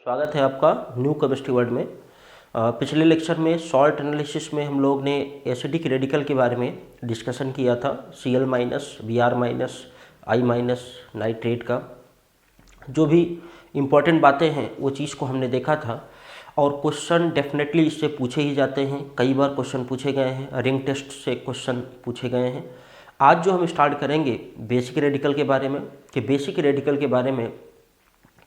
स्वागत है आपका न्यू केमिस्ट्री वर्ल्ड में। पिछले लेक्चर में सॉल्ट एनालिसिस में हम लोग ने एसिडिक रेडिकल के बारे में डिस्कशन किया था। Cl minus, Br minus, I minus nitrate का जो भी इम्पॉर्टेंट बातें हैं वो चीज़ को हमने देखा था और क्वेश्चन डेफिनेटली इससे पूछे ही जाते हैं। कई बार क्वेश्चन पूछे गए हैं, रिंग टेस्ट से क्वेश्चन पूछे गए हैं। आज जो हम स्टार्ट करेंगे बेसिक रेडिकल के बारे में कि बेसिक रेडिकल के बारे में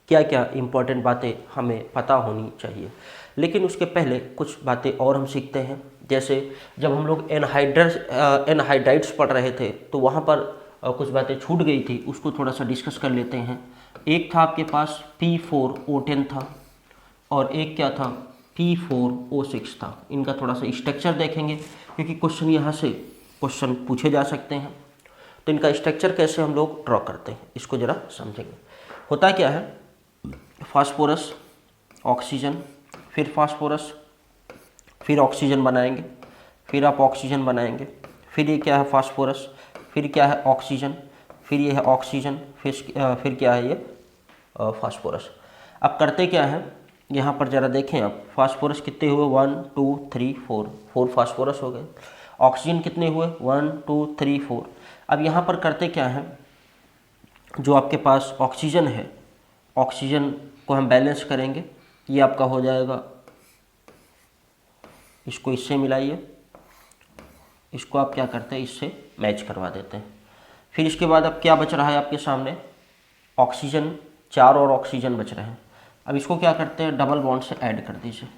क्या क्या इम्पॉर्टेंट बातें हमें पता होनी चाहिए। लेकिन उसके पहले कुछ बातें और हम सीखते हैं। जैसे जब हम लोग एनहाइड्राइड्स पढ़ रहे थे तो वहाँ पर कुछ बातें छूट गई थी, उसको थोड़ा सा डिस्कस कर लेते हैं। एक था आपके पास P4O10 था और एक क्या था P4O6 था। इनका थोड़ा सा स्ट्रक्चर देखेंगे क्योंकि क्वेश्चन यहाँ से क्वेश्चन पूछे जा सकते हैं। तो इनका स्ट्रक्चर कैसे हम लोग ड्रॉ करते हैं इसको ज़रा समझेंगे। होता क्या है, फास्फोरस, ऑक्सीजन, फिर फास्फोरस, फिर ऑक्सीजन बनाएंगे, फिर आप ऑक्सीजन बनाएंगे, फिर ये क्या है फास्फोरस, फिर क्या है ऑक्सीजन, फिर ये है ऑक्सीजन, फिर क्या है ये फास्फोरस। अब करते क्या है, यहाँ पर ज़रा देखें आप, फास्फोरस कितने हुए 1 2 3 4 फास्फोरस हो गए। ऑक्सीजन कितने हुए 1 2 3 4। अब यहाँ पर करते क्या है, जो आपके पास ऑक्सीजन है, ऑक्सीजन को हम बैलेंस करेंगे। ये आपका हो जाएगा, इसको इससे मिलाइए, इसको आप क्या करते हैं इससे मैच करवा देते हैं। फिर इसके बाद अब क्या बच रहा है आपके सामने, ऑक्सीजन 4 और ऑक्सीजन बच रहे हैं। अब इसको क्या करते हैं, डबल बॉन्ड से ऐड कर दीजिए।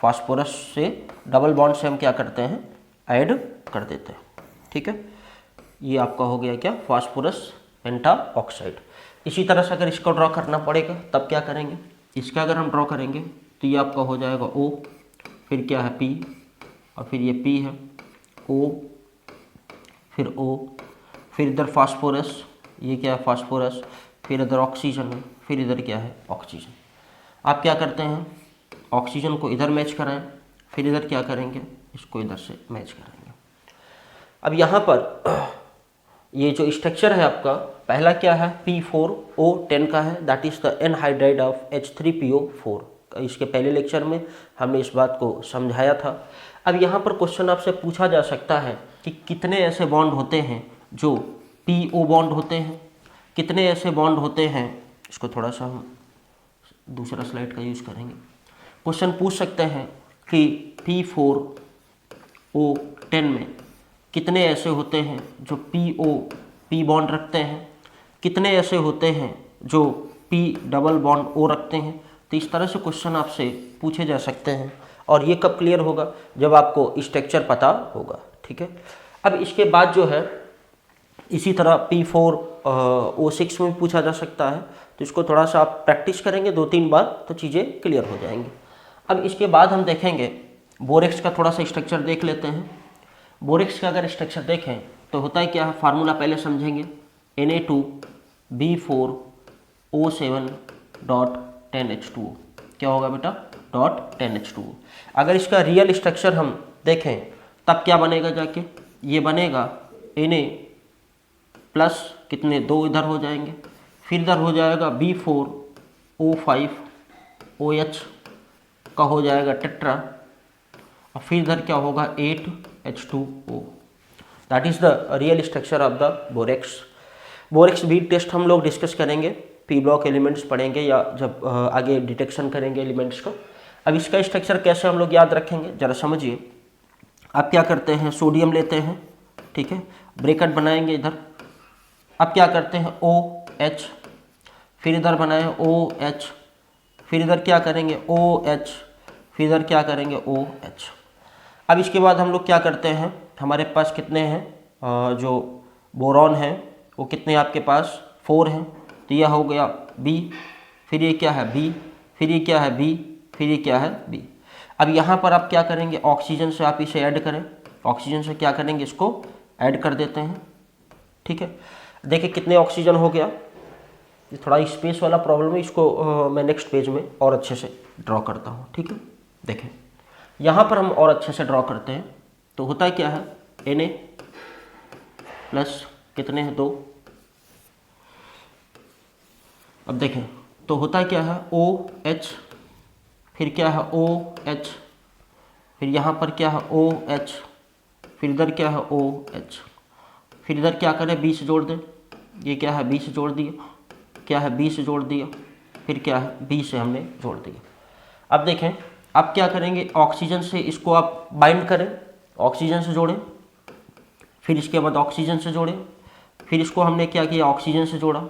फास्फोरस से डबल बॉन्ड से हम क्या करते हैं, ऐड कर देते हैं। ठीक है, ये आपका हो गया क्या, फास्फोरस पेंटा ऑक्साइड। इसी तरह से अगर इसको ड्रॉ करना पड़ेगा तब क्या करेंगे, इसका अगर हम ड्रॉ करेंगे तो ये आपका हो जाएगा O, फिर क्या है P और फिर ये P है, O फिर O, फिर इधर फास्फोरस, ये क्या है फास्फोरस, फिर इधर ऑक्सीजन है, फिर इधर क्या है ऑक्सीजन। आप क्या करते हैं, ऑक्सीजन को इधर मैच कराएं, फिर इधर क्या करेंगे, इसको इधर से मैच करेंगे। अब यहाँ पर ये जो स्ट्रक्चर है आपका, पहला क्या है P4O10 का है, that is the anhydride of H3PO4। इसके पहले लेक्चर में हमने इस बात को समझाया था। अब यहाँ पर क्वेश्चन आपसे पूछा जा सकता है कि कितने ऐसे बॉन्ड होते हैं जो PO बॉन्ड होते हैं, कितने ऐसे बॉन्ड होते हैं। इसको थोड़ा सा हम दूसरा स्लाइड का यूज़ करेंगे। क्वेश्चन पूछ सकते हैं कि P4O10 में कितने ऐसे होते हैं जो P बॉन्ड रखते हैं, कितने ऐसे होते हैं जो P डबल बॉन्ड O रखते हैं। तो इस तरह से क्वेश्चन आपसे पूछे जा सकते हैं और ये कब क्लियर होगा, जब आपको स्ट्रक्चर पता होगा। ठीक है, अब इसके बाद जो है इसी तरह P4O6 में पूछा जा सकता है। तो इसको थोड़ा सा आप प्रैक्टिस करेंगे 2-3 बार तो चीज़ें क्लियर हो जाएंगी। अब इसके बाद हम देखेंगे बोरेक्स का थोड़ा सा स्ट्रक्चर देख लेते हैं। बोरेक्स का अगर स्ट्रक्चर देखें तो होता है क्या है, फार्मूला पहले समझेंगे, Na2B4O7.10H2O। क्या होगा बेटा, .10H2O। अगर इसका रियल स्ट्रक्चर हम देखें तब क्या बनेगा, जाके ये बनेगा Na प्लस कितने 2 इधर हो जाएंगे, फिर इधर हो जाएगा B4O5OH का हो जाएगा टेट्रा और फिर इधर क्या होगा 8H2O। That is the real structure of the borax. Borax bead test हम लोग डिस्कस करेंगे, पी ब्लॉक एलिमेंट्स पढ़ेंगे या जब आगे डिटेक्शन करेंगे एलिमेंट्स का। अब इसका स्ट्रक्चर कैसे हम लोग याद रखेंगे जरा समझिए। आप क्या करते हैं, सोडियम लेते हैं, ठीक है, ब्रैकेट बनाएंगे इधर। अब क्या करते हैं OH, फिर इधर बनाए OH, फिर इधर क्या करेंगे OH, फिर इधर क्या करेंगे OH। अब इसके बाद हम लोग क्या करते हैं, हमारे पास कितने हैं, जो बोरॉन है वो कितने आपके पास 4 हैं। तो यह हो गया B, फिर ये क्या है B, फिर ये क्या है B, फिर ये क्या है B। अब यहाँ पर आप क्या करेंगे, ऑक्सीजन से आप इसे ऐड करें, ऑक्सीजन से क्या करेंगे, इसको ऐड कर देते हैं। ठीक है, देखिए कितने ऑक्सीजन हो गया। ये थोड़ा स्पेस वाला प्रॉब्लम है, इसको मैं नेक्स्ट पेज में और अच्छे से ड्रॉ करता हूँ। ठीक है, देखें यहाँ पर हम और अच्छे से ड्रॉ करते हैं। तो होता है क्या है, Na प्लस कितने हैं 2। अब देखें तो होता है क्या है OH फिर क्या है OH, फिर यहाँ पर क्या है OH, फिर इधर क्या है OH, फिर इधर क्या करें 20 जोड़ दें, ये क्या है 20 जोड़ दिया, क्या है 20 जोड़ दिया, फिर क्या है 20 से हमने जोड़ दिया। अब देखें अब क्या करेंगे, ऑक्सीजन से इसको आप बाइंड करें, ऑक्सीजन से जोड़ें, फिर इसके बाद ऑक्सीजन से जोड़ें, फिर इसको हमने क्या किया ऑक्सीजन से जोड़ा,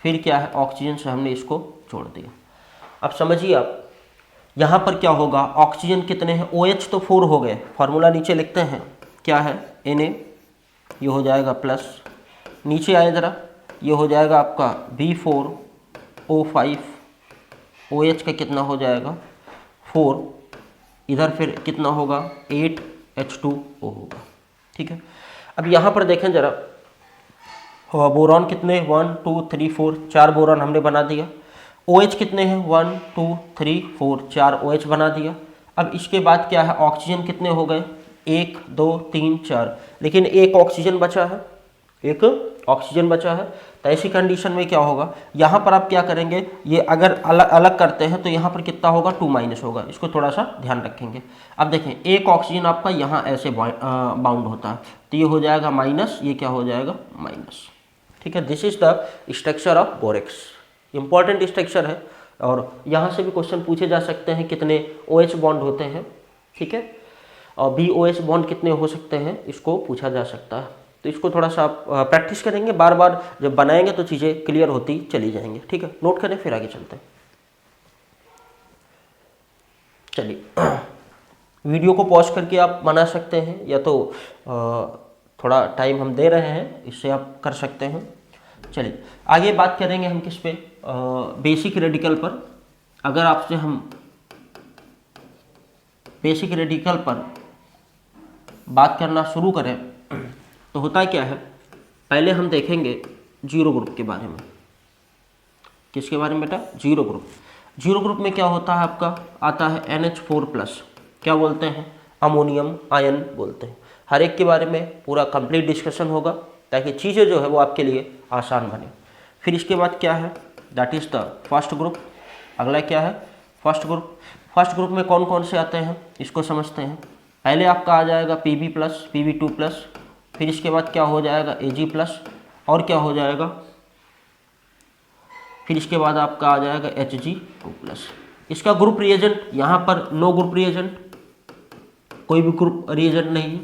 फिर क्या है ऑक्सीजन से हमने इसको जोड़ दिया। अब समझिए आप यहाँ पर क्या होगा, ऑक्सीजन कितने हैं, OH तो 4 हो गए, फार्मूला नीचे लिखते हैं क्या है Na, ये हो जाएगा प्लस, नीचे आए ज़रा, ये हो जाएगा आपका B4O5, OH का कितना हो जाएगा 4, इधर फिर कितना होगा 8H2O होगा। ठीक है, अब यहाँ पर देखें ज़रा, बोरॉन कितने 1 2 3 4, 4 बोरॉन हमने बना दिया। OH कितने हैं 1 2 3 4, 4 OH बना दिया। अब इसके बाद क्या है, ऑक्सीजन कितने हो गए 1 2 3 4, लेकिन एक ऑक्सीजन बचा है, एक ऑक्सीजन बचा है। तो ऐसी कंडीशन में क्या होगा, यहाँ पर आप क्या करेंगे, ये अगर अलग अलग करते हैं तो यहाँ पर कितना होगा 2- होगा, इसको थोड़ा सा ध्यान रखेंगे। अब देखें एक ऑक्सीजन आपका यहाँ ऐसे बाउंड होता है, तो ये हो जाएगा माइनस, ये क्या हो जाएगा माइनस। ठीक है, this is the structure of borax, important structure है और यहाँ से भी क्वेश्चन पूछे जा सकते हैं कितने OH बॉन्ड होते हैं। ठीक है, और BOH बॉन्ड कितने हो सकते हैं, इसको पूछा जा सकता है। तो इसको थोड़ा सा आप प्रैक्टिस करेंगे, बार बार जब बनाएंगे तो चीज़ें क्लियर होती चली जाएंगी। ठीक है, नोट करें फिर आगे चलते हैं। चलिए वीडियो को पॉज करके आप बना सकते हैं, या तो थोड़ा टाइम हम दे रहे हैं इससे आप कर सकते हैं। चलिए आगे बात करेंगे हम किस पे, बेसिक रेडिकल पर। अगर आपसे हम बेसिक रेडिकल पर बात करना शुरू करें तो होता क्या है, पहले हम देखेंगे जीरो ग्रुप के बारे में। किसके बारे में बेटा, जीरो ग्रुप। जीरो ग्रुप में क्या होता है आपका, आता है NH4+, क्या बोलते हैं अमोनियम आयन बोलते हैं। हर एक के बारे में पूरा कंप्लीट डिस्कशन होगा ताकि चीज़ें जो है वो आपके लिए आसान बने। फिर इसके बाद क्या है, that is the first group. अगला क्या है फर्स्ट ग्रुप। फर्स्ट ग्रुप में कौन कौन से आते हैं इसको समझते हैं। पहले आपका आ जाएगा Pb+, Pb2+, फिर इसके बाद क्या हो जाएगा Ag+, और क्या हो जाएगा, फिर इसके बाद आपका आ जाएगा Hg2+। इसका ग्रुप रिएजेंट यहाँ पर नो ग्रुप रिएजेंट, कोई भी ग्रुप रिएजेंट नहीं है।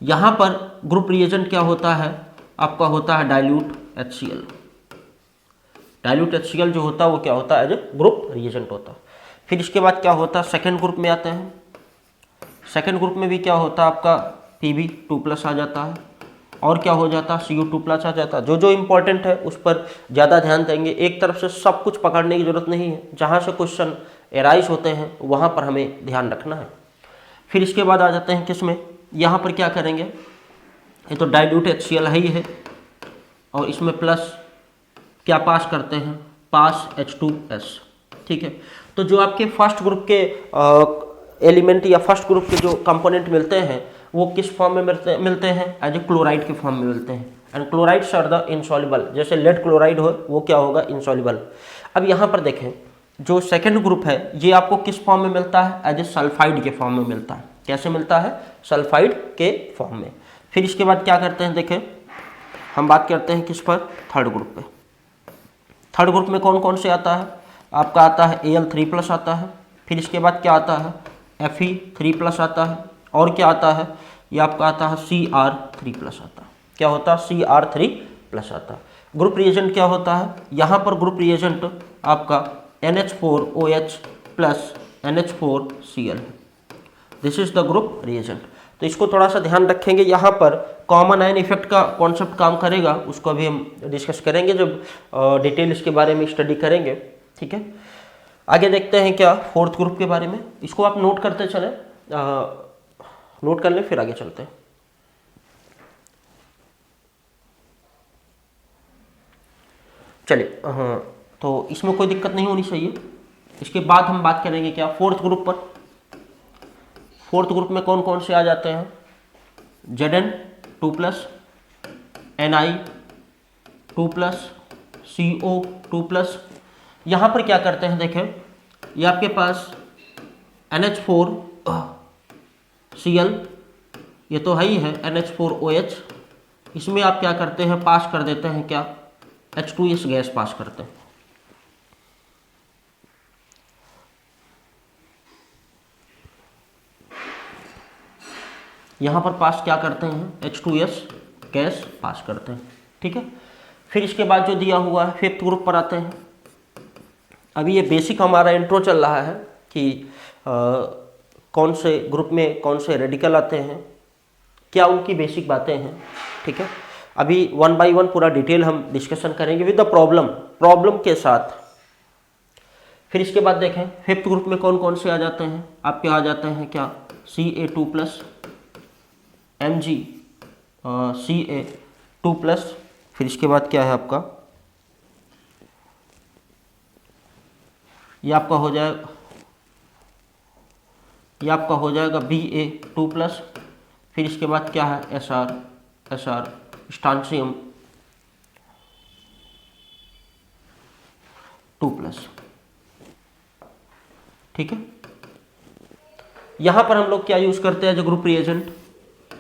यहाँ पर ग्रुप रिएजेंट क्या होता है आपका, होता है डाइल्यूट HCl। डाइल्यूट HCl जो होता है वो क्या होता है, एज ए ग्रुप रिएजेंट होता है। फिर इसके बाद क्या होता है, सेकेंड ग्रुप में आते हैं। सेकेंड ग्रुप में भी क्या होता है आपका Pb2+ आ जाता है, और क्या हो जाता है Cu2+ आ जाता है। जो जो इम्पोर्टेंट है उस पर ज़्यादा ध्यान देंगे, एक तरफ से सब कुछ पकड़ने की जरूरत नहीं है, जहाँ से क्वेश्चन एराइज होते हैं वहाँ पर हमें ध्यान रखना है। फिर इसके बाद आ जाते हैं किसमें, यहाँ पर क्या करेंगे, ये तो डाइल्यूट HCl ही है, और इसमें प्लस क्या पास करते हैं, पास H2S। ठीक है, तो जो आपके फर्स्ट ग्रुप के एलिमेंट या फर्स्ट ग्रुप के जो कंपोनेंट मिलते हैं वो किस फॉर्म में मिलते हैं, एज ए क्लोराइड के फॉर्म में मिलते हैं। And chlorides are the insoluble, जैसे लेड क्लोराइड हो वो क्या होगा इनसॉल्युबल। अब यहाँ पर देखें जो सेकेंड ग्रुप है ये आपको किस फॉर्म में मिलता है, एज ए सल्फाइड के फॉर्म में मिलता है। कैसे मिलता है, सल्फाइड के फॉर्म में। फिर इसके बाद क्या करते हैं, देखें हम बात करते हैं किस पर, थर्ड ग्रुप पे। थर्ड ग्रुप में कौन कौन से आता है, आपका आता है Al3+ आता है। फिर इसके बाद क्या आता है, Fe3+ आता है, और क्या आता है, ये आपका आता है Cr3+ आता है। क्या होता है, Cr3+ आता है। ग्रुप रिएजेंट क्या होता है, यहाँ पर ग्रुप रिएजेंट आपका NH4OH plus NH4Cl, this is the group reagent. तो इसको थोड़ा सा ध्यान रखेंगे, यहाँ पर कॉमन आयन इफेक्ट का कॉन्सेप्ट काम करेगा, उसको अभी हम डिस्कस करेंगे जब डिटेल इसके बारे में स्टडी करेंगे। ठीक है, आगे देखते हैं क्या फोर्थ ग्रुप के बारे में, इसको आप नोट करते चले, नोट कर लें फिर आगे चलते हैं। चलिए हाँ, तो इसमें कोई दिक्कत नहीं होनी चाहिए। इसके बाद हम बात करेंगे क्या फोर्थ ग्रुप पर। फोर्थ ग्रुप में कौन कौन से आ जाते हैं, Zn2+, Ni2+, CO2+। यहाँ पर क्या करते हैं, देखें ये आपके पास NH4Cl, ये तो है ही है NH4OH, इसमें आप क्या करते हैं, पास कर देते हैं क्या, H2S गैस पास करते हैं। यहाँ पर पास क्या करते हैं, H2S गैस पास करते हैं, ठीक है। फिर इसके बाद जो दिया हुआ है फिफ्थ ग्रुप पर आते हैं। अभी ये बेसिक हमारा इंट्रो चल रहा है कि कौन से ग्रुप में कौन से रेडिकल आते हैं, क्या उनकी बेसिक बातें हैं, ठीक है। अभी 1 बाय 1 पूरा डिटेल हम डिस्कशन करेंगे विद द प्रॉब्लम के साथ। फिर इसके बाद देखें फिफ्थ ग्रुप में कौन कौन से आ जाते हैं, आपके आ जाते हैं क्या, Ca2+, Mg Ca2+, फिर इसके बाद क्या है आपका, ये आपका हो जाएगा Ba2+, फिर इसके बाद क्या है, Sr स्टांसियम 2+, ठीक है। यहां पर हम लोग क्या यूज करते हैं, जो ग्रुप रिएजेंट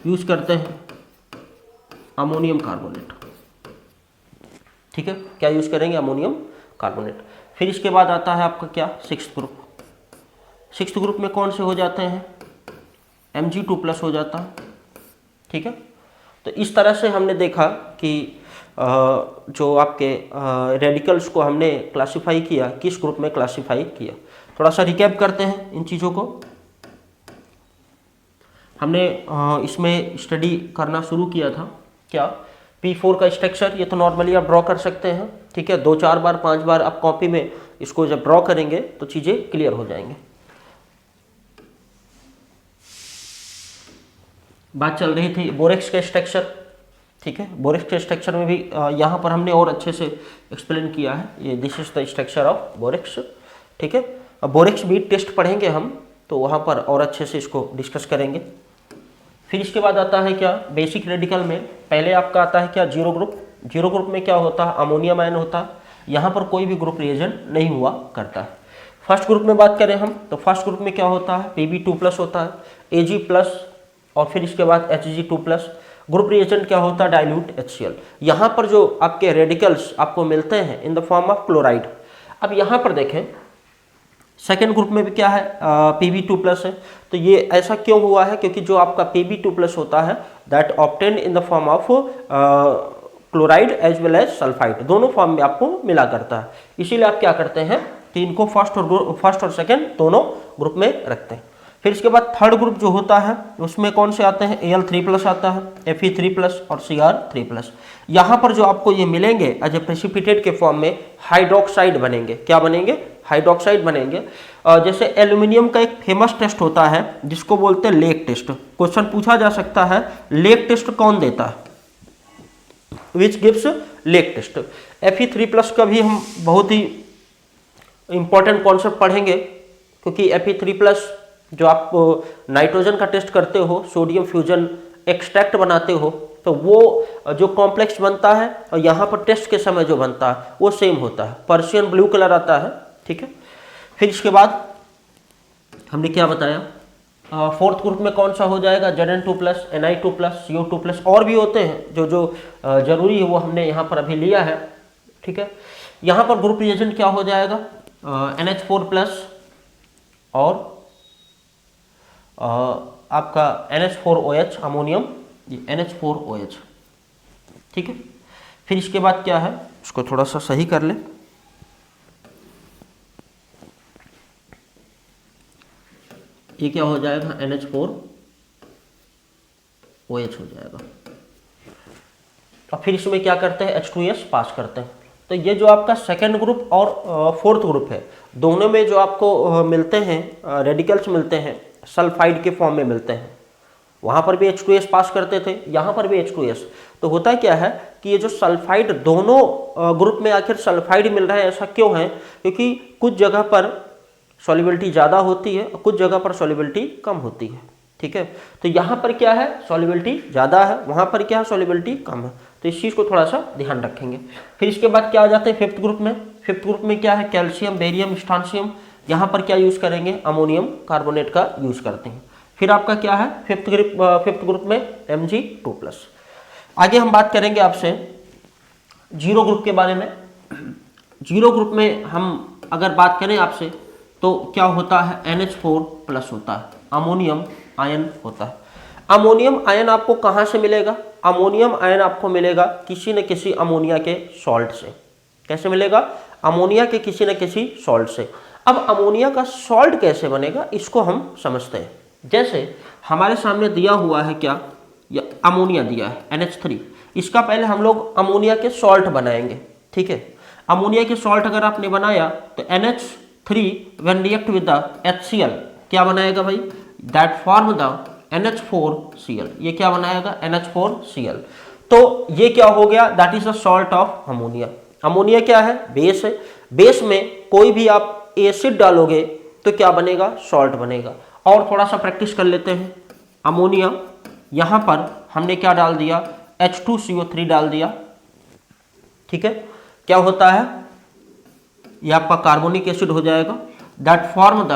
यूज करते हैं, अमोनियम कार्बोनेट, ठीक है। क्या यूज करेंगे, अमोनियम कार्बोनेट। फिर इसके बाद आता है आपका क्या, सिक्स्थ ग्रुप में कौन से हो जाते हैं, Mg2+ हो जाता है, ठीक है। तो इस तरह से हमने देखा कि जो आपके रेडिकल्स को हमने क्लासिफाई किया, किस ग्रुप में क्लासिफाई किया। थोड़ा सा रिकैप करते हैं इन चीज़ों को। हमने इसमें स्टडी करना शुरू किया था क्या, P4 का स्ट्रक्चर, ये तो नॉर्मली आप ड्रॉ कर सकते हैं, ठीक है। 2-4 बार 5 बार आप कॉपी में इसको जब ड्रॉ करेंगे तो चीज़ें क्लियर हो जाएंगे। बात चल रही थी बोरेक्स के स्ट्रक्चर, ठीक है। बोरेक्स के स्ट्रक्चर में भी यहाँ पर हमने और अच्छे से एक्सप्लेन किया है, ये this is the structure of borax, ठीक है। अब बोरेक्स बीट टेस्ट पढ़ेंगे हम, तो वहाँ पर और अच्छे से इसको डिस्कस करेंगे। फिर इसके बाद आता है क्या, बेसिक रेडिकल में पहले आपका आता है क्या, जीरो ग्रुप में क्या होता है, अमोनियम आयन होता है, यहाँ पर कोई भी ग्रुप रिएजेंट नहीं हुआ करता है। फर्स्ट ग्रुप में बात करें हम, तो फर्स्ट ग्रुप में क्या होता है, Pb2+ होता है, Ag+, और फिर इसके बाद Hg2+। ग्रुप रिएजेंट क्या होता है, डाइल्यूट HCl। यहाँ पर जो आपके रेडिकल्स आपको मिलते हैं इन द फॉर्म ऑफ क्लोराइड। अब यहाँ पर देखें सेकेंड ग्रुप में भी क्या है, Pb2+ है। तो ये ऐसा क्यों हुआ है, क्योंकि जो आपका Pb2+ होता है that obtain in the form of chloride as well as sulphide, दोनों फॉर्म में आपको मिला करता है। इसीलिए आप क्या करते हैं कि इनको फर्स्ट और सेकेंड दोनों ग्रुप में रखते हैं। फिर इसके बाद थर्ड ग्रुप जो होता है उसमें कौन से आते हैं, Al3+ आता है, Fe3+ और Cr3+। यहाँ पर जो आपको ये मिलेंगे एज ए प्रेसिपिटेट के फॉर्म में हाइड्रोक्साइड बनेंगे। क्या बनेंगे, हाइड्रोक्साइड बनेंगे। जैसे एल्यूमिनियम का एक फेमस टेस्ट होता है जिसको बोलते हैं लेक टेस्ट। क्वेश्चन पूछा जा सकता है लेक टेस्ट कौन देता है, which gives lake test. Fe3+ का भी हम बहुत ही इंपॉर्टेंट कॉन्सेप्ट पढ़ेंगे, क्योंकि Fe3+ जो आप नाइट्रोजन का टेस्ट करते हो, सोडियम फ्यूजन एक्सट्रैक्ट बनाते हो, तो वो जो कॉम्प्लेक्स बनता है और यहाँ पर टेस्ट के समय जो बनता है वो सेम होता है, पर्शियन ब्लू कलर आता है, ठीक है। फिर इसके बाद हमने क्या बताया, फोर्थ ग्रुप में कौन सा हो जाएगा, Zn2+, Ni2+, CO2+, और भी होते हैं जो जरूरी है वो हमने यहाँ पर अभी लिया है, ठीक है। यहाँ पर ग्रुप रिएजेंट क्या हो जाएगा, NH4+ और आपका NH4OH, अमोनियम, ये NH4OH, ठीक है। फिर इसके बाद क्या है, इसको थोड़ा सा सही कर ले, ये क्या हो जाएगा, NH4OH हो जाएगा। और फिर इसमें क्या करते हैं, H2S पास करते हैं। तो ये जो आपका सेकेंड ग्रुप और फोर्थ ग्रुप है, दोनों में जो आपको मिलते हैं रेडिकल्स मिलते हैं सल्फाइड के फॉर्म में मिलते हैं। वहाँ पर भी H2S पास करते थे, यहाँ पर भी H2S। तो होता क्या है कि ये जो सल्फाइड दोनों ग्रुप में आखिर सल्फाइड मिल रहा है, ऐसा क्यों है, क्योंकि कुछ जगह पर सॉल्युबिलिटी ज़्यादा होती है और कुछ जगह पर सॉल्युबिलिटी कम होती है, ठीक है। तो यहाँ पर क्या है, सॉल्युबिलिटी ज़्यादा है, वहाँ पर क्या है, सॉल्युबिलिटी कम है। तो इस चीज़ को थोड़ा सा ध्यान रखेंगे। फिर इसके बाद क्या आ जाते हैं फिफ्थ ग्रुप में। फिफ्थ ग्रुप में क्या है, कैल्शियम, बेरियम, स्ट्रांसियम, यहाँ पर क्या यूज़ करेंगे, अमोनियम कार्बोनेट का यूज़ करते हैं। फिर आपका क्या है, फिफ्थ ग्रुप में Mg2+। आगे हम बात करेंगे आपसे जीरो ग्रुप के बारे में। जीरो ग्रुप में हम अगर बात करें आपसे तो क्या होता है, NH4+ होता है, अमोनियम आयन होता है। अमोनियम आयन आपको कहाँ से मिलेगा, अमोनियम आयन आपको मिलेगा किसी न किसी अमोनिया के सॉल्ट से। कैसे मिलेगा, अमोनिया के किसी न किसी सॉल्ट से। अब अमोनिया का सॉल्ट कैसे बनेगा इसको हम समझते हैं। जैसे हमारे सामने दिया हुआ है क्या, या अमोनिया दिया है NH3, इसका पहले हम लोग अमोनिया के सॉल्ट बनाएंगे। ठीक है, अमोनिया के सॉल्ट अगर आपने बनाया तो NH3 when react with the HCl क्या बनाएगा भाई, दैट फॉर्म द NH4Cl। ये क्या बनाएगा, NH4Cl। तो ये क्या हो गया, that is the salt of ammonia. Ammonia क्या है, बेस है। बेस में कोई भी आप एसिड डालोगे तो क्या बनेगा, सॉल्ट बनेगा। और थोड़ा सा प्रैक्टिस कर लेते हैं। अमोनिया, यहां पर हमने क्या डाल दिया, H2CO3 डाल दिया। ठीक है, क्या होता है, यह आपका कार्बोनिक एसिड हो जाएगा, दैट फॉर्म द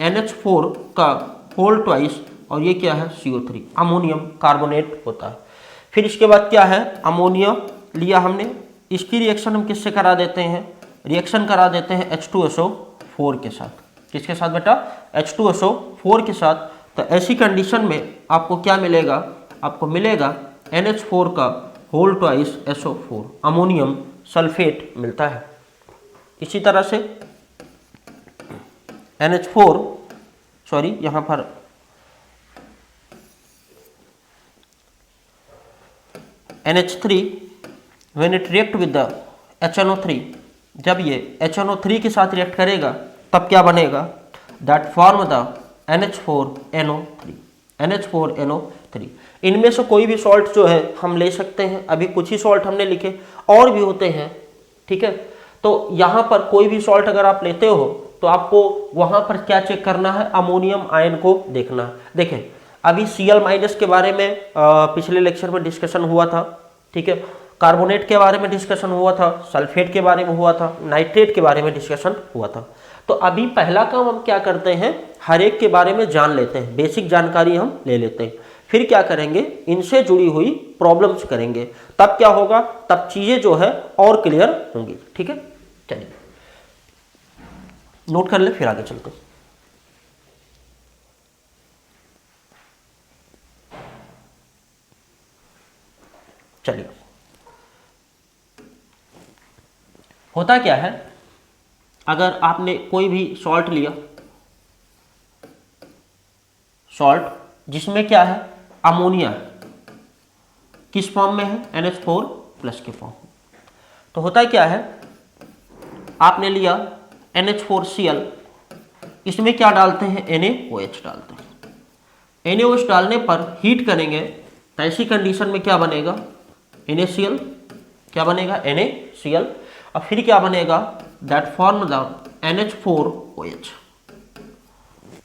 NH4 का होल ट्वाइस, और ये क्या है, CO3, अमोनियम कार्बोनेट होता है। फिर इसके बाद क्या है, अमोनिया लिया हमने, इसकी रिएक्शन हम किससे करा देते हैं, रिएक्शन करा देते हैं H2SO4 के साथ। किसके साथ बेटा, H2SO4 के साथ। तो ऐसी कंडीशन में आपको क्या मिलेगा, आपको मिलेगा NH4 का whole twice SO4, ammonium sulphate मिलता है। इसी तरह से NH4, सॉरी यहाँ पर NH3 when it react with the HNO3, जब ये HNO3 के साथ रिएक्ट करेगा तब क्या बनेगा, दैट फॉर्म द NH4NO3। इनमें से कोई भी सॉल्ट जो है हम ले सकते हैं, अभी कुछ ही सॉल्ट हमने लिखे, और भी होते हैं। ठीक है, तो यहाँ पर कोई भी सॉल्ट अगर आप लेते हो तो आपको वहाँ पर क्या चेक करना है, अमोनियम आयन को देखना है। देखें, अभी Cl- के बारे में पिछले लेक्चर में डिस्कशन हुआ था। ठीक है, कार्बोनेट के बारे में डिस्कशन हुआ था, सल्फेट के बारे में हुआ था, नाइट्रेट के बारे में डिस्कशन हुआ था। तो अभी पहला काम हम क्या करते हैं, हर एक के बारे में जान लेते हैं, बेसिक जानकारी हम ले लेते हैं। फिर क्या करेंगे, इनसे जुड़ी हुई प्रॉब्लम्स करेंगे, तब क्या होगा, तब चीजें जो है और क्लियर होंगी। ठीक है, चलिए नोट कर ले, फिर आगे चलते हैं। चलिए, होता क्या है, अगर आपने कोई भी सॉल्ट लिया, सॉल्ट जिसमें क्या है, अमोनिया किस फॉर्म में है, NH4+ के फॉर्म। तो होता क्या है, आपने लिया NH4Cl, इसमें क्या डालते हैं, NaOH डालते हैं। NaOH डालने पर हीट करेंगे तो ऐसी कंडीशन में क्या बनेगा, NaCl, क्या बनेगा, NaCl। और फिर क्या बनेगा, दैट फॉर्म द NH4OH।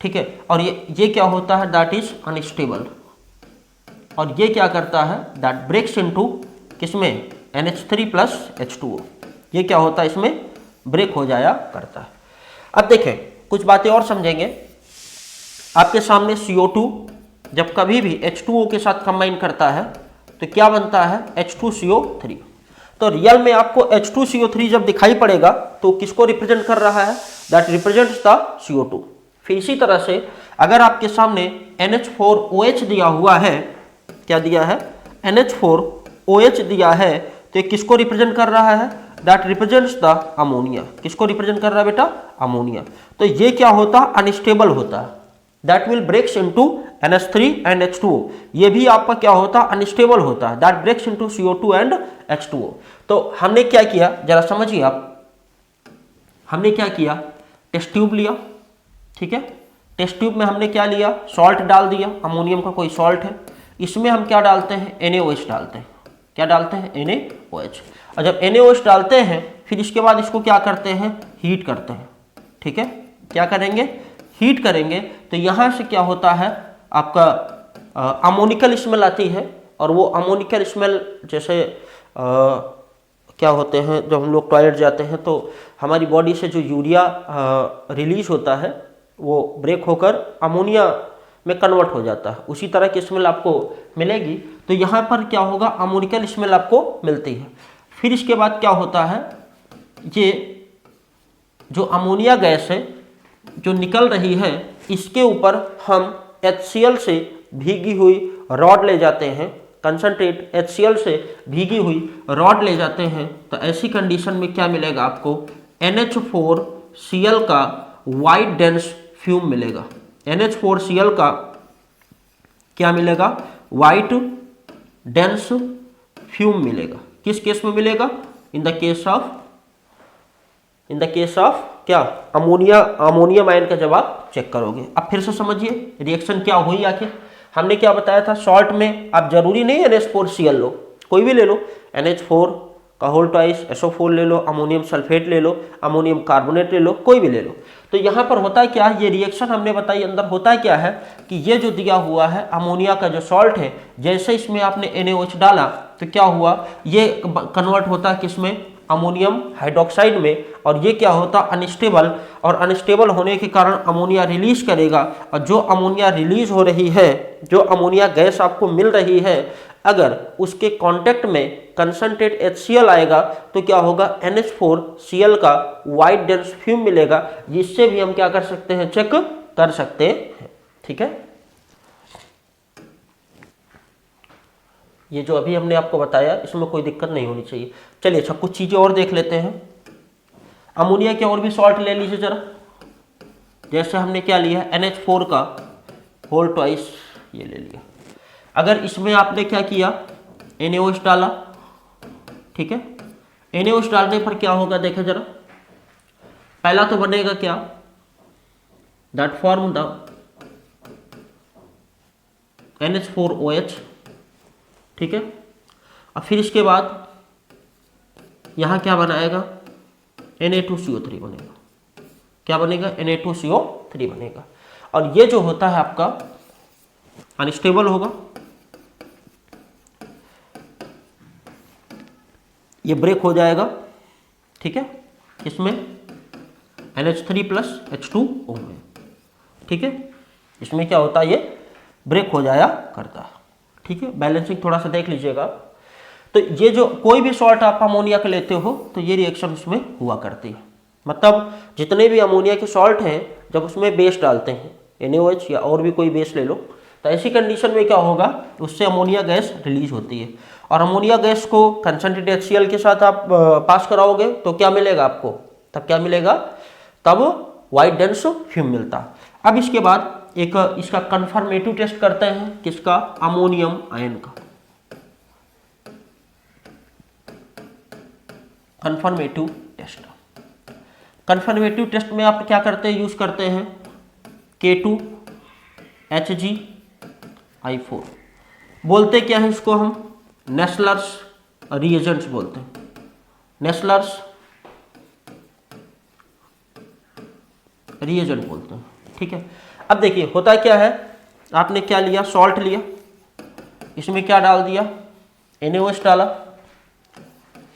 ठीक है, और ये क्या होता है, दैट इज अनस्टेबल। और ये क्या करता है, दैट ब्रेक्स इनटू किसमें, NH3+H2O। ये क्या होता है, इसमें ब्रेक हो जाया करता है। अब देखें, कुछ बातें और समझेंगे। आपके सामने CO2 जब कभी भी H2O के साथ कंबाइन करता है तो क्या बनता है, H2CO3। तो रियल में आपको H2CO3 जब दिखाई पड़ेगा तो किसको रिप्रेजेंट कर रहा है, दैट रिप्रेजेंट्स द CO2। फिर इसी तरह से अगर आपके सामने NH4OH दिया हुआ है, क्या दिया है, NH4OH दिया है, तो ये किसको रिप्रेजेंट कर रहा है, दैट रिप्रेजेंट्स द अमोनिया। किसको रिप्रेजेंट कर रहा है बेटा, अमोनिया। तो ये क्या होता है, अनस्टेबल होता है, that will breaks into NH3 and H2O। ये भी आपका क्या होता है, अनस्टेबल होता है, that breaks into CO2 and H2O। तो हमने क्या किया, जरा समझिए आप, हमने क्या किया, टेस्ट ट्यूब लिया। ठीक है, टेस्ट ट्यूब में हमने क्या लिया, सॉल्ट डाल दिया, अमोनियम का कोई सॉल्ट है, इसमें हम क्या डालते हैं, NaOH डालते हैं। क्या डालते हैं, NaOH। और जब NaOH डालते हैं फिर इसके बाद इसको क्या करते हैं, हीट करते हैं। ठीक है, क्या करेंगे, हीट करेंगे, तो यहाँ से क्या होता है, आपका अमोनिकल स्मेल आती है। और वो अमोनिकल स्मेल जैसे क्या होते हैं, जब हम लोग टॉयलेट जाते हैं तो हमारी बॉडी से जो यूरिया रिलीज होता है वो ब्रेक होकर अमोनिया में कन्वर्ट हो जाता है, उसी तरह की स्मेल आपको मिलेगी। तो यहाँ पर क्या होगा, अमोनिकल स्मेल आपको मिलती है। फिर इसके बाद क्या होता है, ये जो अमोनिया गैस है जो निकल रही है, इसके ऊपर हम HCl से भीगी हुई रॉड ले जाते हैं, कंसनट्रेट HCl से भीगी हुई रॉड ले जाते हैं। तो ऐसी कंडीशन में क्या मिलेगा आपको, NH4Cl का वाइट डेंस फ्यूम मिलेगा। NH4Cl का क्या मिलेगा, वाइट डेंस फ्यूम मिलेगा। किस केस में मिलेगा, इन द केस ऑफ क्या, अमोनियम आयन का जब आप चेक करोगे। अब फिर से समझिए रिएक्शन क्या हुई आखिर। हमने क्या बताया था, सॉल्ट में आप जरूरी नहीं NH4Cl लो, कोई भी ले लो, NH4 का होल ट्वाइस, SO4 ले लो, अमोनियम सल्फेट ले लो, अमोनियम कार्बोनेट ले लो, कोई भी ले लो। तो यहाँ पर होता है क्या, ये रिएक्शन हमने बताई, अंदर होता है क्या है कि ये जो दिया हुआ है अमोनिया का जो सॉल्ट है, जैसे इसमें आपने NaOH डाला तो क्या हुआ, ये कन्वर्ट होता है किसमें, अमोनियम हाइड्रोक्साइड में, और ये क्या होता अनस्टेबल, और अनस्टेबल होने के कारण अमोनिया रिलीज करेगा। और जो अमोनिया रिलीज हो रही है, जो अमोनिया गैस आपको मिल रही है, अगर उसके कांटेक्ट में कंसंट्रेट HCl आएगा तो क्या होगा, NH4Cl का वाइट डेंस फ्यूम मिलेगा, जिससे भी हम क्या कर सकते हैं, चेक कर सकते हैं। ठीक है, ये जो अभी हमने आपको बताया इसमें कोई दिक्कत नहीं होनी चाहिए। चलिए अच्छा, कुछ चीजें और देख लेते हैं। अमोनिया के और भी सॉल्ट ले लीजिए जरा। जैसे हमने क्या लिया, NH4 का होल ट्वाइस ये ले लिया। अगर इसमें आपने क्या किया, NaOH डाला, ठीक है, NaOH डालने पर क्या होगा देखें जरा। पहला तो बनेगा क्या, दैट फॉर्म द NH4OH, ठीक है। अब फिर इसके बाद यहां क्या बनाएगा, Na2CO3 बनेगा। क्या बनेगा, Na2CO3 बनेगा। और ये जो होता है आपका अनस्टेबल होगा, ये ब्रेक हो जाएगा, ठीक है, इसमें NH3+H2O में, ठीक है, इसमें क्या होता है, ये ब्रेक हो जाया करता है। ठीक है, बैलेंसिंग थोड़ा सा देख लीजिएगा। तो ये जो कोई भी सॉल्ट आप अमोनिया का लेते हो तो ये रिएक्शन उसमें हुआ करती है। मतलब जितने भी अमोनिया के सॉल्ट हैं, जब उसमें बेस डालते हैं, NaOH या और भी कोई बेस ले लो, तो ऐसी कंडीशन में क्या होगा, उससे अमोनिया गैस रिलीज होती है। और अमोनिया गैस को कंसंट्रेटेड HCl के साथ आप पास कराओगे तो क्या मिलेगा आपको, तब क्या मिलेगा, तब वाइट डेंस फ्यूम मिलता। अब इसके बाद एक इसका कंफर्मेटिव टेस्ट करते हैं, किसका, अमोनियम आयन का। कंफर्मेटिव टेस्ट, कंफर्मेटिव टेस्ट में आप क्या करते हैं, यूज करते हैं K2HgI4। बोलते क्या है इसको, हम नेस्लर्स रिएजेंट्स बोलते हैं, नेस्लर्स रिएजेंट बोलते हैं। ठीक है, अब देखिए होता क्या है, आपने क्या लिया, सॉल्ट लिया, इसमें क्या डाल दिया, NaOH डाला,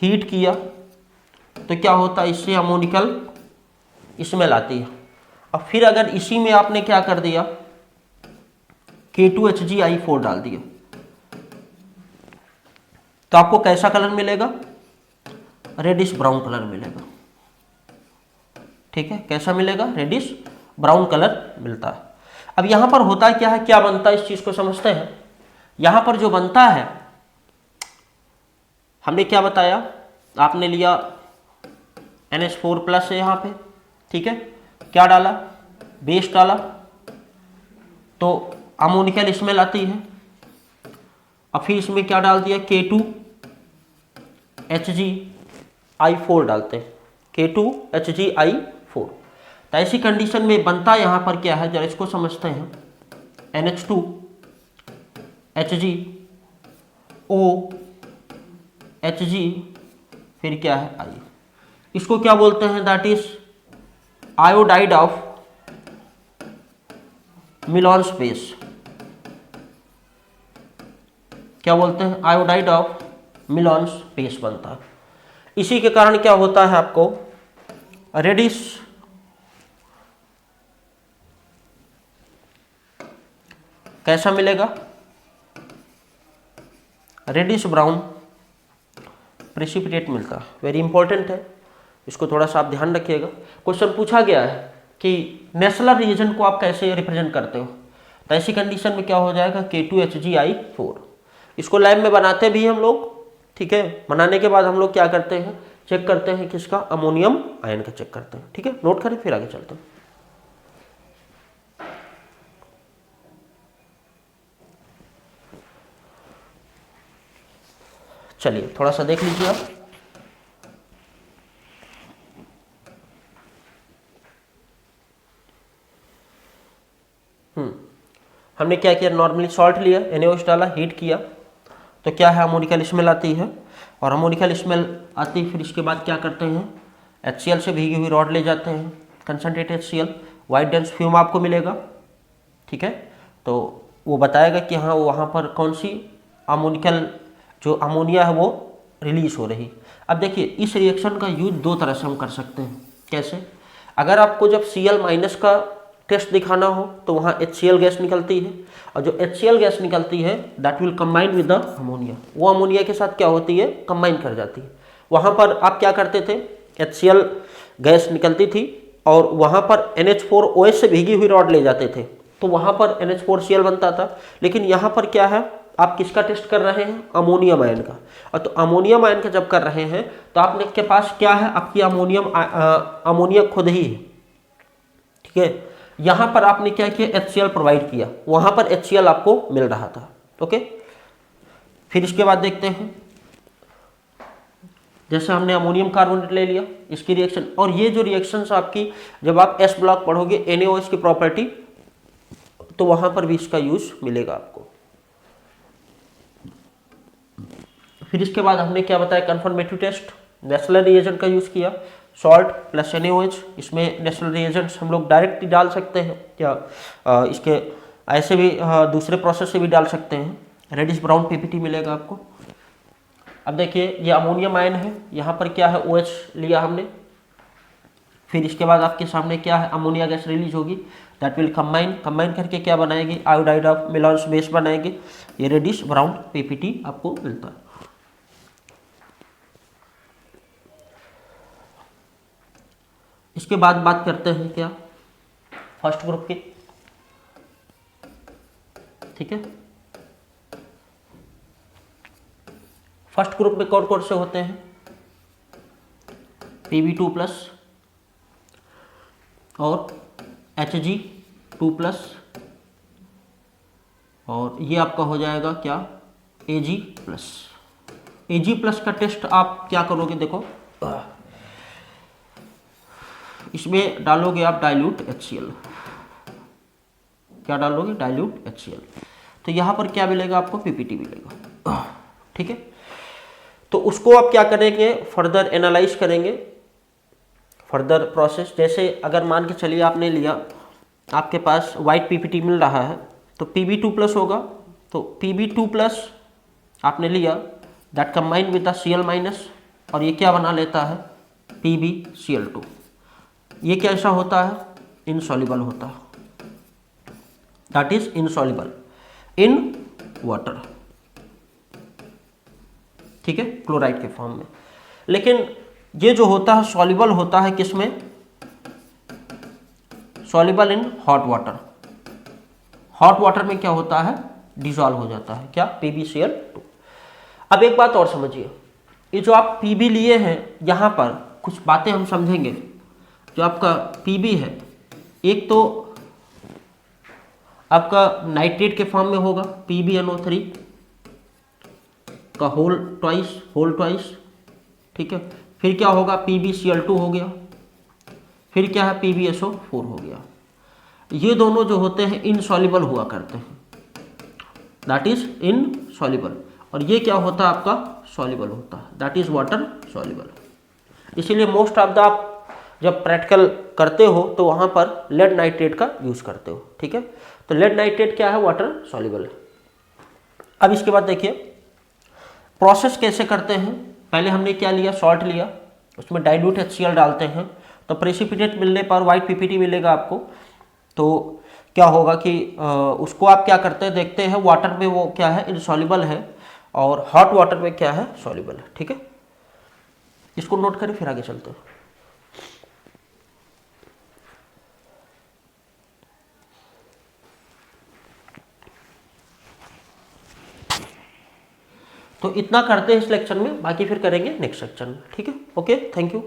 हीट किया, तो क्या होता है, इससे अमोनिकल स्मेल आती है। और फिर अगर इसी में आपने क्या कर दिया, K2HgI4 डाल दिया, तो आपको कैसा कलर मिलेगा, रेडिश ब्राउन कलर मिलेगा। ठीक है, कैसा मिलेगा, रेडिश ब्राउन कलर मिलता है। अब यहां पर होता क्या है, क्या बनता है, इस चीज को समझते हैं। यहां पर जो बनता है, हमने क्या बताया, आपने लिया NH4+ है यहां पे, ठीक है, क्या डाला, बेस डाला, तो अमोनिकल स्मेल आती है। और फिर इसमें क्या डाल दिया, K2HgI4 डालते हैं, K2HgI4। तो ऐसी कंडीशन में बनता यहां पर क्या है, जरा इसको समझते हैं, NH2HgOHg, फिर क्या है I, इसको क्या बोलते हैं, that is iodide of Millon's base. क्या बोलते हैं, आयोडाइड ऑफ मिलॉन्स बेस बनता है। इसी के कारण क्या होता है आपको रेडिश कैसा मिलेगा, रेडिश ब्राउन प्रेसिपिटेट मिलता है। वेरी इंपॉर्टेंट है, इसको थोड़ा सा आप ध्यान रखिएगा। क्वेश्चन पूछा गया है कि नेसलर रिएजेंट को आप कैसे रिप्रेजेंट करते हो, तो ऐसी कंडीशन में क्या हो जाएगा K2HgI4। इसको लैब में बनाते भी हम लोग, ठीक है। बनाने के बाद हम लोग क्या करते हैं, चेक करते हैं किसका, अमोनियम आयन का चेक करते हैं, ठीक है। नोट करें, फिर आगे चलते हैं। चलिए थोड़ा सा देख लीजिए आप। हमने क्या किया, नॉर्मली सॉल्ट लिया, NaOH डाला, हीट किया, तो क्या है अमोनिकल स्मेल आती है, और अमोनिकल स्मेल आती, फिर इसके बाद क्या करते हैं, HCl से भीगी हुई रॉड ले जाते हैं, concentrate HCl, white dense fume आपको मिलेगा, ठीक है। तो वो बताएगा कि हाँ वहाँ पर कौन सी अमोनिकल जो अमोनिया है वो रिलीज हो रही। अब देखिए इस रिएक्शन का यूज दो तरह से हम कर सकते हैं। कैसे, अगर आपको जब Cl- का टेस्ट दिखाना हो तो वहाँ HCl गैस निकलती है, और जो HCl गैस निकलती है that will combine with the ammonia, वो अमोनिया के साथ क्या होती है, कंबाइन कर जाती है। वहाँ पर आप क्या करते थे, HCl गैस निकलती थी और वहाँ पर NH4OH से भीगी हुई रॉड ले जाते थे, तो वहाँ पर NH4Cl बनता था। लेकिन यहाँ पर क्या है, आप किसका टेस्ट कर रहे हैं, अमोनियम आयन का। और तो अमोनियम आयन का जब कर रहे हैं तो आपने के पास क्या है, आपकी अमोनिया खुद ही है, ठीक है। यहाँ पर आपने क्या किया, HCl प्रोवाइड किया, वहाँ पर HCl आपको मिल रहा था, ओके। फिर इसके बाद देखते हैं, जैसे हमने अमोनियम कार्बोनेट ले लिया, इसकी रिएक्शन, और ये जो रिएक्शंस आपकी जब आप S ब्लॉक पढ़ोगे NaOH की प्रॉपर्टी, तो वहाँ पर भी इसका यूज मिलेगा आपको। फिर इसके बाद हमने क्या बताया, कन्फर्मेटिव टेस्ट, नेसलर रिएजेंट का यूज किया, सॉल्ट प्लस NaOH। इसमें नेसलर रिएजेंट्स हम लोग डायरेक्ट डाल सकते हैं या इसके ऐसे भी दूसरे प्रोसेस से भी डाल सकते हैं। रेडिश ब्राउन PPT मिलेगा आपको। अब देखिए ये अमोनियम आयन है, यहाँ पर क्या है OH लिया हमने, फिर इसके बाद आपके सामने क्या है, अमोनिया गैस रिलीज होगी, दैट विल कंबाइन करके क्या बनाएगी, आयोडाइड ऑफ मेलॉन्स बेस बनाएगी। ये रेडिश ब्राउन PPT आपको मिलता है। इसके बाद बात करते हैं क्या, फर्स्ट ग्रुप की, ठीक है। फर्स्ट ग्रुप में कौन कौन से होते हैं, Pb2+ और Hg2+, और ये आपका हो जाएगा क्या, Ag+। Ag+ का टेस्ट आप क्या करोगे, देखो इसमें डालोगे आप डाइल्यूट HCl, क्या डालोगे, डाइल्यूट HCl, तो यहाँ पर क्या मिलेगा आपको, PPT मिलेगा, ठीक है। तो उसको आप क्या करेंगे, फर्दर एनालाइज करेंगे, फर्दर प्रोसेस। जैसे अगर मान के चलिए आपने लिया, आपके पास वाइट PPT मिल रहा है, तो Pb2+ होगा, तो Pb2+ आपने लिया, that combine with the Cl-, और ये क्या बना लेता है, PbCl2। ये कैसा होता है, इनसॉल्युबल होता है, that is insoluble in water, ठीक है, क्लोराइड के फॉर्म में। लेकिन ये जो होता है सॉल्युबल होता है किसमें, soluble in hot water. Hot water में क्या होता है, डिसॉल्व हो जाता है, क्या, PbCl2। अब एक बात और समझिए, ये जो आप Pb लिए हैं, यहाँ पर कुछ बातें हम समझेंगे। जो आपका Pb है, एक तो आपका नाइट्रेट के फॉर्म में होगा, PbNO3 का होल ट्वाइस, ठीक है। फिर क्या होगा, PbCl2 हो गया, फिर क्या है, PbSO4 हो गया। ये दोनों जो होते हैं इनसॉल्युबल हुआ करते हैं, दैट इज इनसॉल्युबल, और ये क्या होता है आपका, सॉल्युबल होता है, दैट इज वाटर सॉल्युबल। इसीलिए मोस्ट ऑफ द आप जब प्रैक्टिकल करते हो तो वहाँ पर लेड नाइट्रेट का यूज करते हो, ठीक है। तो लेड नाइट्रेट क्या है, वाटर सॉल्युबल है। अब इसके बाद देखिए प्रोसेस कैसे करते हैं, पहले हमने क्या लिया, सॉल्ट लिया, उसमें डाइल्यूट HCl डालते हैं, तो प्रेसिपिटेट मिलने पर वाइट PPT मिलेगा आपको। तो क्या होगा कि उसको आप क्या करते हैं, देखते हैं वाटर में वो क्या है, इनसॉल्युबल है, और हॉट वाटर में क्या है, सॉल्युबल है। ठीक है, इसको नोट करें, फिर आगे चलते हैं। तो इतना करते हैं इस लेक्चर में, बाकी फिर करेंगे नेक्स्ट सेक्शन में। ठीक है, ओके, थैंक यू।